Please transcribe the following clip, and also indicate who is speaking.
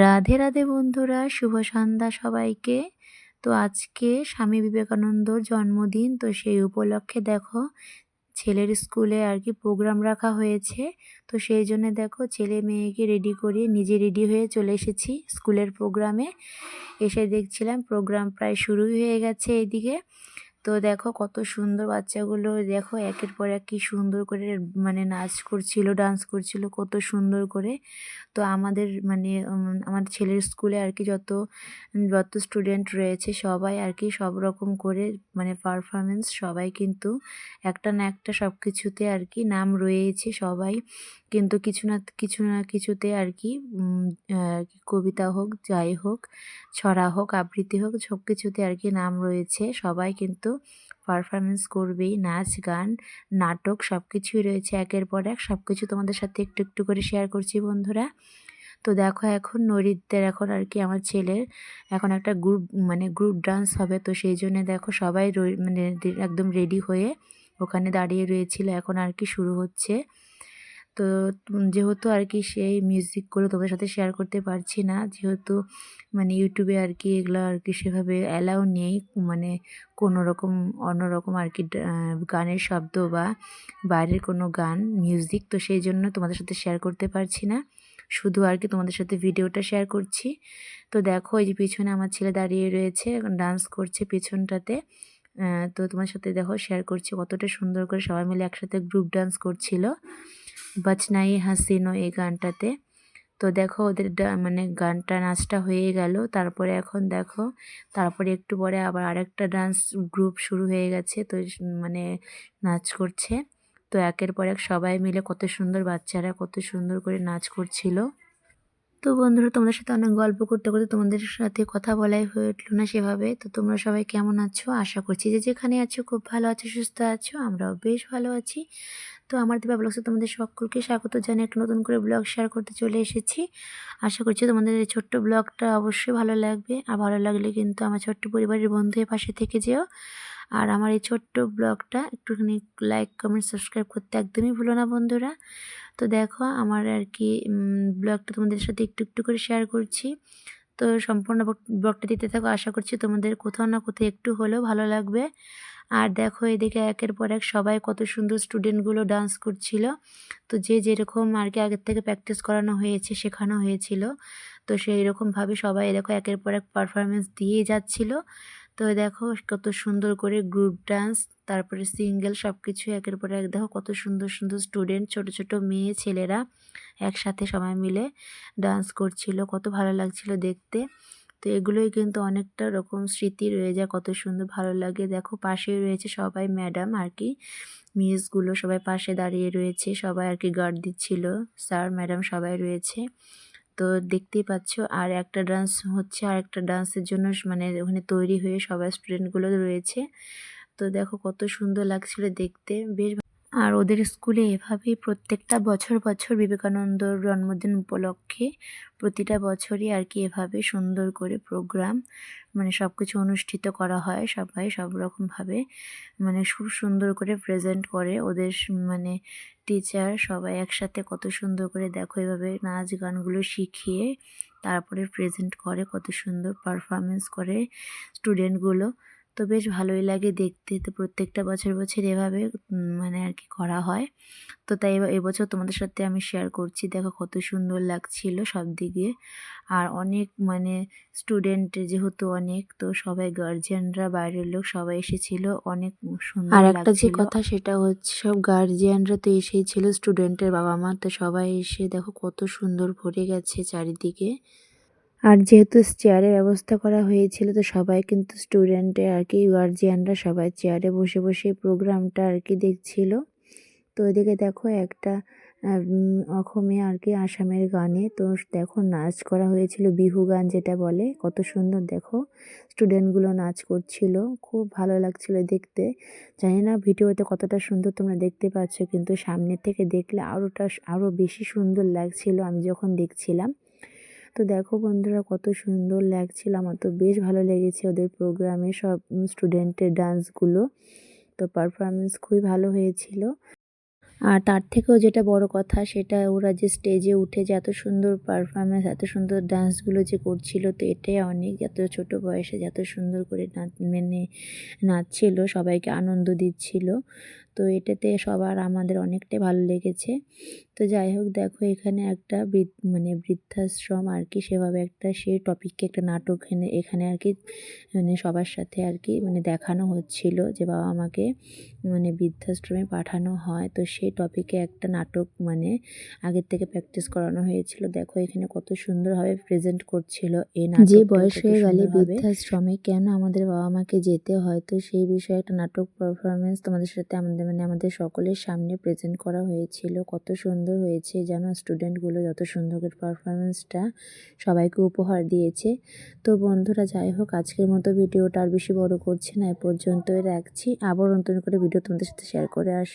Speaker 1: রাধে রাধে বন্ধুরা, শুভ সন্ধ্যা সবাইকে। তো আজকে স্বামী বিবেকানন্দর জন্মদিন, তো সেই উপলক্ষে দেখো ছেলের স্কুলে আর কি প্রোগ্রাম রাখা হয়েছে। তো সেই জন্য দেখো ছেলে মেয়েকে রেডি করিয়ে নিজে রেডি হয়ে চলে এসেছি স্কুলের প্রোগ্রামে। এসে দেখছিলাম প্রোগ্রাম প্রায় শুরুই হয়ে গেছে এইদিকে। তো দেখো কত সুন্দর বাচ্চাগুলো, দেখো একের পর এক কি সুন্দর করে মানে নাচ করছিল, ডান্স করছিল কত সুন্দর করে। তো আমাদের মানে আমার ছেলের স্কুলে আর কি যত যত স্টুডেন্ট রয়েছে সবাই আর কি সব রকম করে মানে পারফরমেন্স, সবাই কিন্তু একটা না একটা সব কিছুতে আর কি নাম রয়েছে সবাই, কিন্তু কিছু না কিছুতে আর কি কবিতা হোক, যাই হোক, ছড়া হোক, আবৃত্তি হোক, সব কিছুতে আর কি নাম রয়েছে। সবাই কিন্তু পারফরমেন্স করবেই, নাচ গান নাটক সব কিছুই রয়েছে একের পর এক। সব কিছু তোমাদের সাথে একটু একটু করে শেয়ার করছি বন্ধুরা। তো দেখো এখন নৃত্যের এখন আর কি আমার ছেলের এখন একটা গ্রুপ ডান্স হবে। তো সেই জন্য দেখো সবাই মানে একদম রেডি হয়ে ওখানে দাঁড়িয়ে রয়েছিল, এখন আর কি শুরু হচ্ছে। তো যেহেতু আর কি সেই মিউজিকগুলো তোমাদের সাথে শেয়ার করতে পারছি না, যেহেতু মানে ইউটিউবে আর কি এগুলো আর কি সেভাবে অ্যালাউ নেই, মানে কোনো রকম অন্যরকম আর কি গানের শব্দ বা বাইরের কোনো গান মিউজিক, তো সেই জন্য তোমাদের সাথে শেয়ার করতে পারছি না, শুধু আর কি তোমাদের সাথে ভিডিওটা শেয়ার করছি। তো দেখো এই যে পিছনে আমার ছেলে দাঁড়িয়ে রয়েছে, ডান্স করছে পিছনটাতে। তো তোমার সাথে দেখো শেয়ার করছি কতটা সুন্দর করে সবাই মিলে একসাথে গ্রুপ ডান্স করছিল বাচনাই হাসিনো এই গানটাতে। তো দেখো ওদের মানে গানটা নাচটা হয়ে গেল, তারপরে এখন দেখো তারপরে একটু পরে আবার আরেকটা ডান্স গ্রুপ শুরু হয়ে গেছে। তো মানে নাচ করছে। তো একের পর এক সবাই মিলে কত সুন্দর, বাচ্চারা কত সুন্দর করে নাচ করছিল। তো বন্ধুরা তোমাদের সাথে অনেক গল্প করতে করতে তোমাদের সাথে কথা বলাই হয়ে উঠলো না সেভাবে। তো তোমরা সবাই কেমন আছো? আশা করছি যে যেখানে আছো খুব ভালো আছো, সুস্থ আছো। আমরাও বেশ ভালো আছি। তো আমার দিবা ব্লগসে তোমাদের সকলকে স্বাগত জানিয়ে একটা নতুন করে ব্লগ শেয়ার করতে চলে এসেছি। আশা করছি তোমাদের এই ছোট্ট ব্লগটা অবশ্যই ভালো লাগবে, আর ভালো লাগলে কিন্তু আমার ছোট্ট পরিবারের বন্ধুদের পাশে থেকে যেও। আর আমার এই ছোট্ট ব্লগটা একটুখানি লাইক কমেন্ট সাবস্ক্রাইব করতে একদমই ভুলো না বন্ধুরা। তো দেখো আমার আর কি ব্লগটা তোমাদের সাথে একটু একটু করে শেয়ার করছি। তো সম্পূর্ণ ব্লগটা দিতে থাকো, আশা করছি তোমাদের কোথাও না কোথাও একটু হলেও ভালো লাগবে। আর দেখো এদিকে একের পর এক সবাই কত সুন্দর স্টুডেন্টগুলো ডান্স করছিল। তো যে যেরকম আর কি আগের থেকে প্র্যাকটিস করানো হয়েছে, শেখানো হয়েছিল, তো সেই রকমভাবে সবাই দেখো একের পর এক পারফরমেন্স দিয়েই যাচ্ছিল। তো দেখো কত সুন্দর করে গ্রুপ ডান্স, তারপরে সিঙ্গেল, সব কিছু একের পর এক দেখো কত সুন্দর সুন্দর স্টুডেন্ট, ছোট ছোট মেয়ে ছেলেরা একসাথে সবাই মিলে ডান্স করছিল, কত ভালো লাগছিল দেখতে। তো এগুলোই কিন্তু অনেকটা রকম স্মৃতি রয়ে যায়, কত সুন্দর ভালো লাগে। দেখো পাশেই রয়েছে সবাই ম্যাডাম আর কি, মিসগুলো সবাই পাশে দাঁড়িয়ে রয়েছে, সবাই আর কি গার্ড দিচ্ছিল, স্যার ম্যাডাম সবাই রয়েছে। তো দেখতেই পাচ্ছ আর একটা ডান্স হচ্ছে, আর একটা ডান্সের জন্য মানে ওখানে তৈরি হয়ে সবাই স্টুডেন্টগুলো রয়েছে। তো দেখো কত সুন্দর লাগছিল দেখতে বেশ। আর ওদের স্কুলে এভাবেই প্রত্যেকটা বছর বছর বিবেকানন্দর জন্মদিন উপলক্ষে প্রতিটা বছরই আর কি এভাবে সুন্দর করে প্রোগ্রাম মানে সব কিছু অনুষ্ঠিত করা হয়। সবাই সব রকমভাবে মানে খুব সুন্দর করে প্রেজেন্ট করে ওদের মানে টিচার সবাই একসাথে কত সুন্দর করে দেখো এভাবে নাচ গানগুলো শিখিয়ে তারপরে প্রেজেন্ট করে, কত সুন্দর পারফরমেন্স করে স্টুডেন্টগুলো। তো বেশ ভালোই লাগে দেখতে। তো প্রত্যেকটা বছর বছর এভাবে মানে আর কি করা হয়। তো তাই এবছর তোমাদের সাথে আমি শেয়ার করছি, দেখো কত সুন্দর লাগছিল সব দিকে। আর অনেক মানে স্টুডেন্ট যেহেতু অনেক, তো সবাই গার্জিয়ানরা বাইরের লোক সবাই এসেছিল, অনেক সুন্দর লাগছিল। আর একটা যে কথা সেটা হচ্ছে সব গার্জিয়ানরা তো এসেই ছিল, স্টুডেন্টের বাবা মা, তো সবাই এসে দেখো কত সুন্দর ভরে গেছে চারিদিকে। আর যেহেতু চেয়ারের ব্যবস্থা করা হয়েছিল, তো সবাই কিন্তু স্টুডেন্টের আর কি গার্জিয়ানরা সবাই চেয়ারে বসে বসে প্রোগ্রামটা আর কি দেখছিল। তো এদিকে দেখো একটা অসমে আর কি আসামের গানে তো দেখো নাচ করা হয়েছিল, বিহু গান যেটা বলে, কত সুন্দর দেখো স্টুডেন্টগুলো নাচ করছিল, খুব ভালো লাগছিল দেখতে। জানি না ভিডিওতে কতটা সুন্দর তোমরা দেখতে পাচ্ছ, কিন্তু সামনে থেকে দেখলে আরও বেশি সুন্দর লাগছিল আমি যখন দেখছিলাম। তো দেখো বন্ধুরা কত সুন্দর লাগছিল, আমার তো বেশ ভালো লেগেছে ওদের প্রোগ্রামে সব স্টুডেন্টের ডান্সগুলো। তো পারফরমেন্স খুবই ভালো হয়েছিল। আর তার থেকেও যেটা বড় কথা সেটা ওরা যে স্টেজে উঠে যে এত সুন্দর পারফরমেন্স, এত সুন্দর ডান্সগুলো যে করছিল, তো এটাই অনেক। এত ছোট বয়সে যে এত সুন্দর করে মানে নাচছিল, সবাইকে আনন্দ দিচ্ছিল। তো এটাতে সবার আমাদের অনেকটাই ভালো লেগেছে। তো যাই হোক, দেখো এখানে একটা মানে বৃদ্ধাশ্রম আর কি, সেভাবে একটা সেই টপিককে একটা নাটক এখানে আর কি মানে সবার সাথে আর কি মানে দেখানো হচ্ছিল যে বাবা মাকে মানে বৃদ্ধাশ্রমে পাঠানো হয়। তো সেই টপিকে একটা নাটক মানে আগের থেকে প্র্যাকটিস করানো হয়েছিল। দেখো এখানে কত সুন্দরভাবে প্রেজেন্ট করছিল এই নাটকটা। যে বয়স হয়ে গেলে বৃদ্ধাশ্রমে কেন আমাদের বাবা মাকে যেতে হয়, তো সেই বিষয়ে একটা নাটক পারফরমেন্স তোমাদের সাথে আমাদের সকলের সামনে প্রেজেন্ট করা হয়েছিল। কত সুন্দর হয়েছে জানো, স্টুডেন্টগুলো যত সুন্দর করে পারফরমেন্সটা সবাইকে উপহার দিয়েছে। তো বন্ধুরা যাই হোক, আজকের মতো ভিডিওটা আর বেশি বড় করছি না, এ পর্যন্তই রাখছি। আবার নতুন করে ভিডিও তোমাদের সাথে শেয়ার করে আসবো।